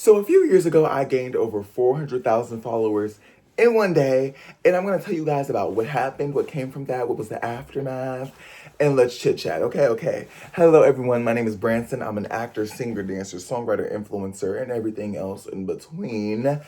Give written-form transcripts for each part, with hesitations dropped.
So a few years ago, I gained over 400,000 followers in one day, and I'm gonna tell you guys about what happened, what came from that, what was the aftermath, and let's chit chat. Okay, okay. Hello, everyone. My name is Branson. I'm an actor, singer, dancer, songwriter, influencer, and everything else in between.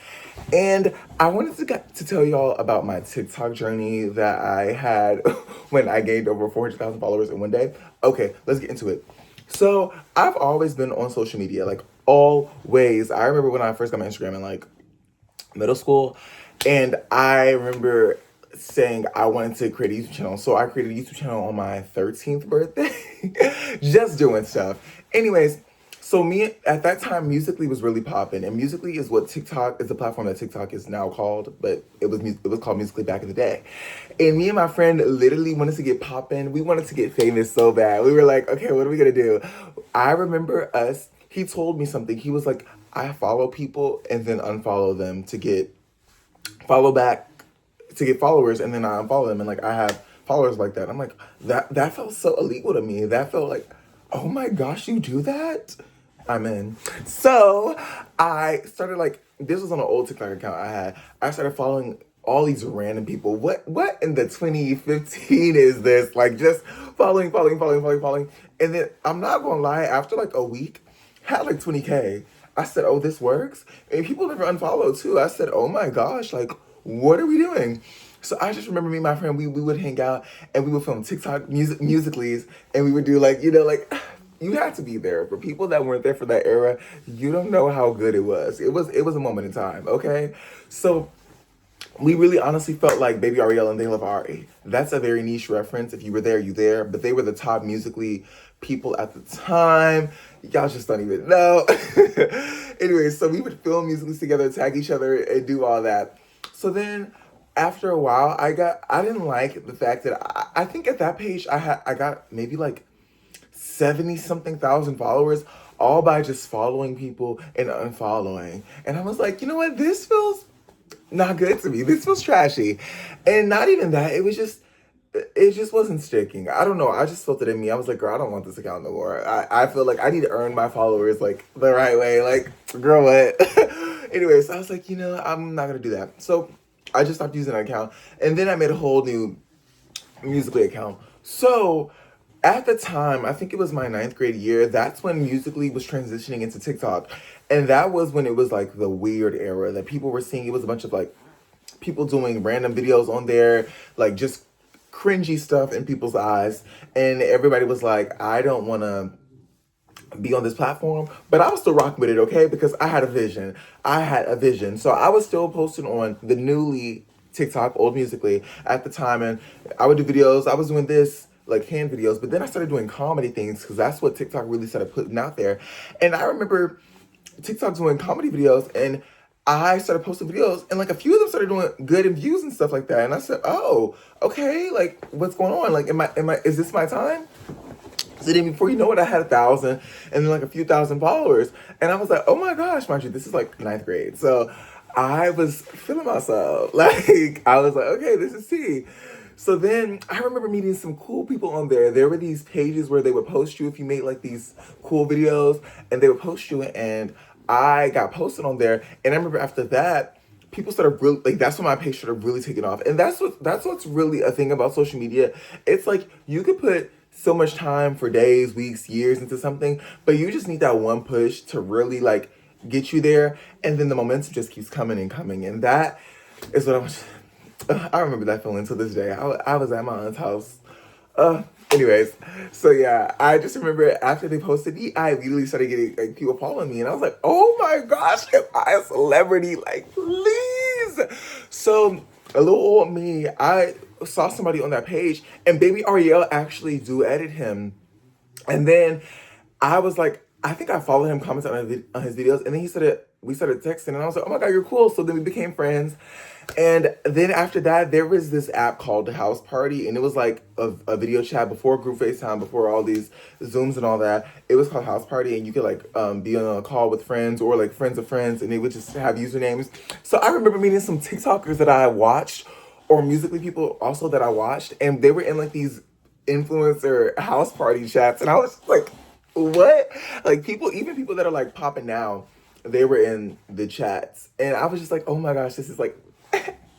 And I wanted to tell y'all about my TikTok journey that I had when I gained over 400,000 followers in one day. Okay, let's get into it. So I've always been on social media, like always. I remember when I first got my Instagram in like middle school, and I remember saying I wanted to create a YouTube channel. So I created a YouTube channel on my 13th birthday, just doing stuff. Anyways, so me at that time, Musically was really popping, and Musically is what TikTok is the platform that TikTok is now called, but it was called Musically back in the day. And me and my friend literally wanted to get popping. We wanted to get famous so bad. We were like, okay, what are we gonna do? I remember us. He told me something. He was like, I follow people and then unfollow them to get follow back to get followers, and then I unfollow them, and like I have followers like that. I'm like, that felt so illegal to me. That felt like, oh my gosh, you do that? I'm in. So I started like this was on an old TikTok account I had. I started following all these random people. What in the 2015 is this? Like just following. And then I'm not gonna lie, after like a week, had like 20K. I said, oh, this works. And people never unfollow too. I said, oh my gosh, like what are we doing? So I just remember me and my friend, we would hang out and we would film TikTok musicallys, and we would do like, like you had to be there. For people that weren't there for that era, you don't know how good it was. It was a moment in time, okay? So we really honestly felt like Baby Ariel and They Love Ari. That's a very niche reference. If you were there, you there. But they were the top musically people at the time. Y'all just don't even know. Anyway, so we would film musicals together, tag each other, and do all that. So then after a while, I didn't like the fact that I think at that page I got maybe like 70 something thousand followers, all by just following people and unfollowing. And I was like, you know what? This feels not good to me. This feels trashy. And not even that, it just wasn't sticking. I don't know. I just felt it in me. I was like, girl, I don't want this account no more. I feel like I need to earn my followers like the right way. Like, girl, what? Anyways, I was like, I'm not gonna do that. So I just stopped using that account. And then I made a whole new Musically account. So at the time, I think it was my ninth grade year, that's when Musically was transitioning into TikTok. And that was when it was like the weird era that people were seeing. It was a bunch of like people doing random videos on there, like just cringy stuff in people's eyes. And everybody was like, I don't want to be on this platform, but I was still rocking with it, okay? Because I had a vision. I had a vision. So I was still posting on the newly TikTok, old Musically at the time, and I would do videos. I was doing this like hand videos, but then I started doing comedy things because that's what TikTok really started putting out there. And I remember TikTok doing comedy videos, and I started posting videos, and like a few of them started doing good in views and stuff like that. And I said, oh, okay, like what's going on? Like, is this my time? So then before you know it, I had 1,000 and then like a few thousand followers. And I was like, oh my gosh, mind you, this is like ninth grade. So I was feeling myself. Like, I was like, okay, this is tea. So then I remember meeting some cool people on there. There were these pages where they would post you if you made like these cool videos, and they would post you, and I got posted on there. And I remember after that, people started really like that's when my page started really taking off. And that's what's really a thing about social media. It's like you could put so much time for days, weeks, years into something, but you just need that one push to really like get you there, and then the momentum just keeps coming and coming. And that is what I remember that feeling to this day. I was at my aunt's house. Anyways, so yeah, I just remember after they posted me, I immediately started getting like people following me, and I was like, oh my gosh, am I a celebrity? Like, please. So a little old me, I saw somebody on that page, and Baby Ariel actually do edit him, and then I was like, I think I followed him, commented on his videos, and then we started texting, and I was like, oh my God, you're cool. So then we became friends. And then after that, there was this app called House Party, and it was like a video chat before group FaceTime, before all these Zooms and all that. It was called House Party, and you could like be on a call with friends or like friends of friends, and they would just have usernames. So I remember meeting some TikTokers that I watched, or Musically people also that I watched, and they were in like these influencer house party chats, and I was like, what? Like people, even people that are like popping now, they were in the chats, and I was just like, oh my gosh, this is like,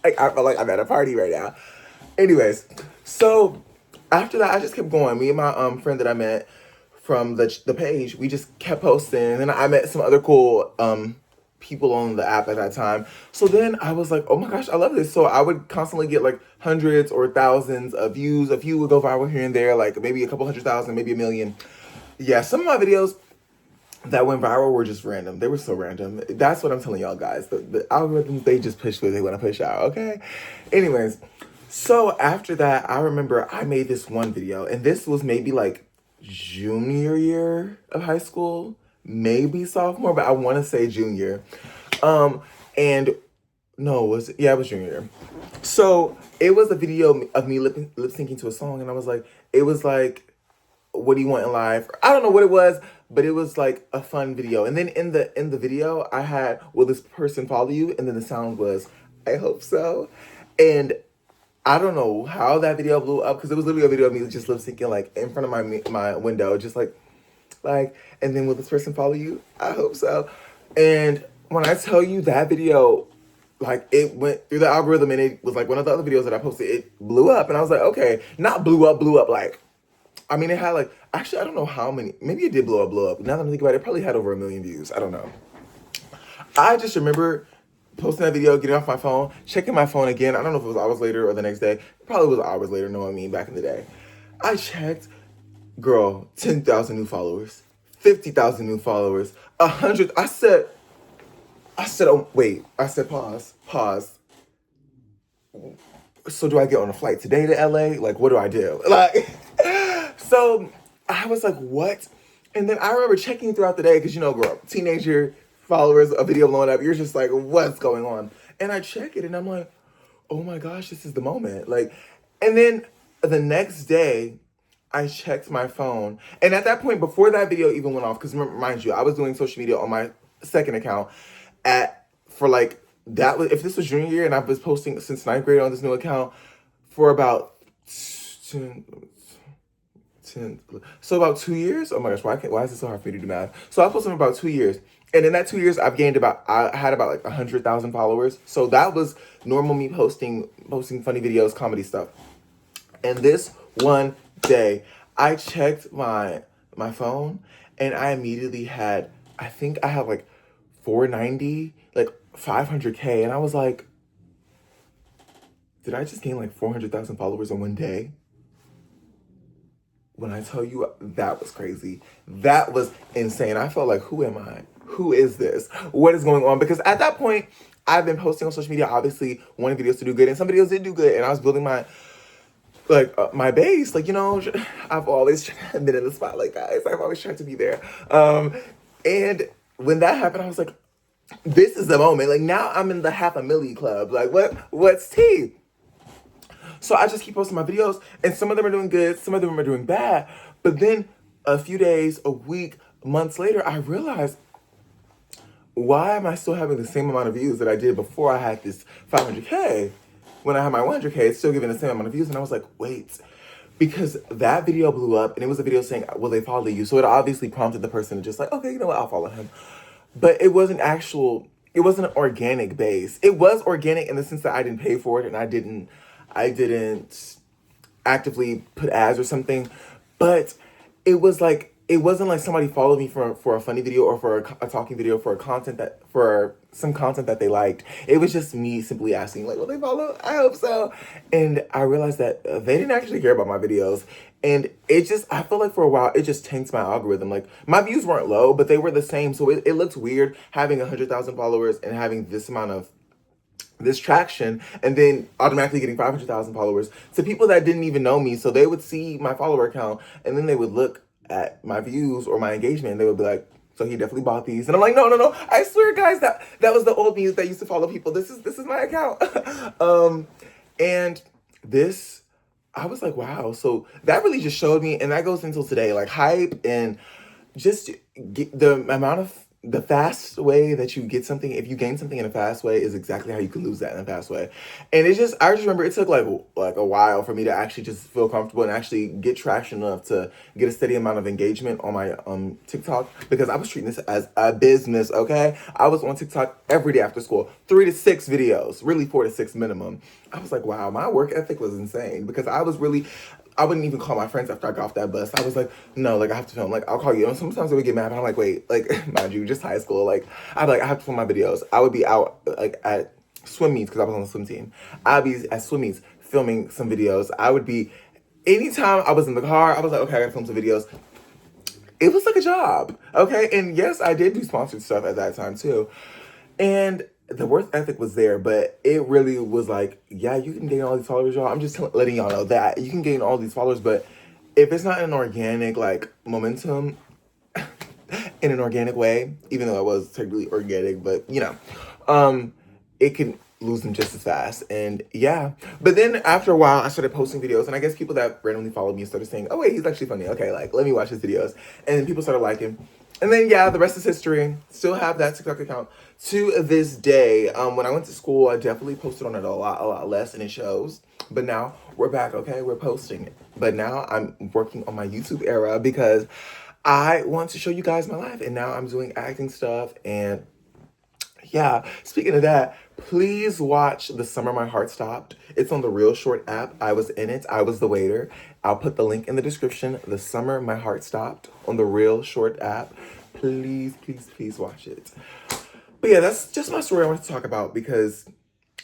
like I felt like I'm at a party right now. Anyways, so after that, I just kept going. Me and my friend that I met from the page, we just kept posting, and I met some other cool people on the app at that time. So then I was like, oh my gosh, I love this. So I would constantly get like hundreds or thousands of views. A few would go viral here and there, like maybe a couple 100,000, maybe 1 million. Yeah, some of my videos that went viral were just random. They were so random. That's what I'm telling y'all guys. The algorithms, they just push what they want to push out, okay? Anyways, so after that, I remember I made this one video, and this was maybe like junior year of high school, maybe sophomore, but I want to say junior. And no, was it? Yeah, it was junior year. So it was a video of me lip syncing to a song, and I was like, it was like, what do you want in life? I don't know what it was, but it was like a fun video. And then in the video, I had, will this person follow you? And then the sound was, I hope so. And I don't know how that video blew up, because it was literally a video of me just lip syncing like in front of my window, just like, and then will this person follow you? I hope so. And when I tell you that video, like it went through the algorithm, and it was like one of the other videos that I posted, it blew up, and I was like, okay, not blew up like, I mean, it had like, actually, I don't know how many, maybe it did blow up. Now that I'm thinking about it, it probably had over 1 million views. I don't know. I just remember posting that video, getting off my phone, checking my phone again. I don't know if it was hours later or the next day. It probably was hours later, knowing me back in the day. I checked, girl, 10,000 new followers, 50,000 new followers, 100. I said, oh, wait, I said, pause. So do I get on a flight today to LA? Like, what do I do? Like, so I was like, what? And then I remember checking throughout the day, because, you know, girl, teenager followers, a video blowing up, you're just like, what's going on? And I check it, and I'm like, oh my gosh, this is the moment. Like, and then the next day, I checked my phone. And at that point, before that video even went off, because mind you, I was doing social media on my second account for like, that was, if this was junior year, and I was posting since 9th grade on this new account for about 10, so about 2 years. Oh my gosh, why is it so hard for me to do math? So I posted for about 2 years, and in that 2 years, I had about like 100,000 followers. So that was normal me posting funny videos, comedy stuff. And this one day, I checked my phone, and I immediately had, I think I had like 490, like 500K, and I was like, did I just gain like 400,000 followers in one day? When I tell you, that was crazy. That was insane. I felt like, who am I? Who is this? What is going on? Because at that point, I've been posting on social media, obviously wanting videos to do good, and some videos did do good, and I was building my my base. Like, you know, I've always been in the spotlight, guys. I've always tried to be there. And when that happened, I was like, this is the moment. Like, now I'm in the 500,000 club. Like, what's tea? So I just keep posting my videos, and some of them are doing good, some of them are doing bad. But then a few days, a week, months later, I realized, why am I still having the same amount of views that I did before I had this 500K? When I had my 100K, it's still giving the same amount of views. And I was like, wait, because that video blew up, and it was a video saying, will they follow you? So it obviously prompted the person to just like, okay, you know what, I'll follow him. But it wasn't an organic base. It was organic in the sense that I didn't pay for it, and I didn't actively put ads or something. But it wasn't like somebody followed me for a funny video or for a talking video for some content that they liked. It was just me simply asking, like, will they follow? I hope so. And I realized that they didn't actually care about my videos. And I feel like for a while, it just tanked my algorithm. Like, my views weren't low, but they were the same. So it looked weird having 100,000 followers and having this traction, and then automatically getting 500,000 followers to people that didn't even know me. So they would see my follower count, and then they would look at my views or my engagement, and they would be like, so he definitely bought these. And I'm like, no. I swear, guys, that was the old me that used to follow people. This is my account. And this, I was like, wow. So that really just showed me, and that goes until today, like hype and just the amount of the fast way that you get something, if you gain something in a fast way, is exactly how you can lose that in a fast way. And I just remember it took like a while for me to actually just feel comfortable and actually get traction enough to get a steady amount of engagement on my TikTok, because I was treating this as a business. Okay, I was on TikTok every day after school, 3 to 6 videos, really 4 to 6 minimum. I was like, wow, my work ethic was insane, because I wouldn't even call my friends after I got off that bus. I was like, no, like I have to film. Like I'll call you. And sometimes they would get mad, but I'm like, wait, like mind you, just high school. Like I'd be like, I have to film my videos. I would be out like at swim meets because I was on the swim team. I'd be at swim meets filming some videos. I would be anytime I was in the car, I was like, okay, I gotta film some videos. It was like a job, okay? And yes, I did do sponsored stuff at that time too. And the work ethic was there, but it really was like, yeah, you can gain all these followers, y'all. I'm just letting y'all know that you can gain all these followers, but if it's not an organic like momentum in an organic way, even though it was technically organic, but it can lose them just as fast. And yeah, but then after a while, I started posting videos, and I guess people that randomly followed me started saying, "Oh wait, he's actually funny. Okay, like let me watch his videos." And then people started liking. And then yeah, the rest is history. Still have that TikTok account to this day. When I went to school, I definitely posted on it a lot less, and it shows. But now we're back. Okay, we're posting it. But now I'm working on my YouTube era because I want to show you guys my life, and now I'm doing acting stuff. And yeah, speaking of that, please watch The Summer My Heart Stopped. It's on the Real Short app. I was in it. I was the waiter. I'll put the link in the description. The Summer My Heart Stopped on the Real Short app. Please, please, please watch it. But yeah, that's just my story I wanted to talk about, because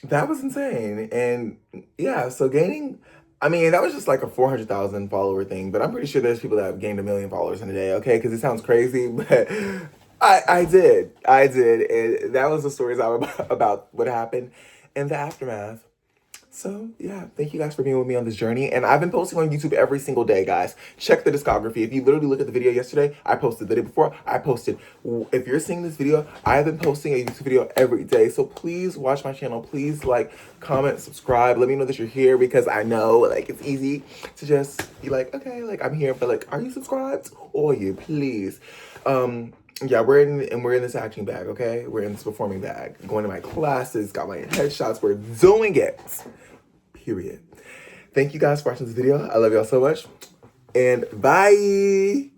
that was insane. And yeah, so gaining, I mean, that was just like a 400,000 follower thing, but I'm pretty sure there's people that have gained 1 million followers in a day, okay? Because it sounds crazy, but I did. I did. And that was the stories about what happened in the aftermath. So, yeah, thank you guys for being with me on this journey. And I've been posting on YouTube every single day, guys. Check the discography. If you literally look at the video yesterday, I posted. The day before, I posted. If you're seeing this video, I have been posting a YouTube video every day. So please watch my channel. Please like, comment, subscribe. Let me know that you're here, because I know like it's easy to just be like, okay, like I'm here, but like, are you subscribed? Or you, please. Yeah, we're in this acting bag, okay? We're in this performing bag. Going to my classes, got my headshots, we're doing it. Period. Thank you guys for watching this video. I love y'all so much. And bye.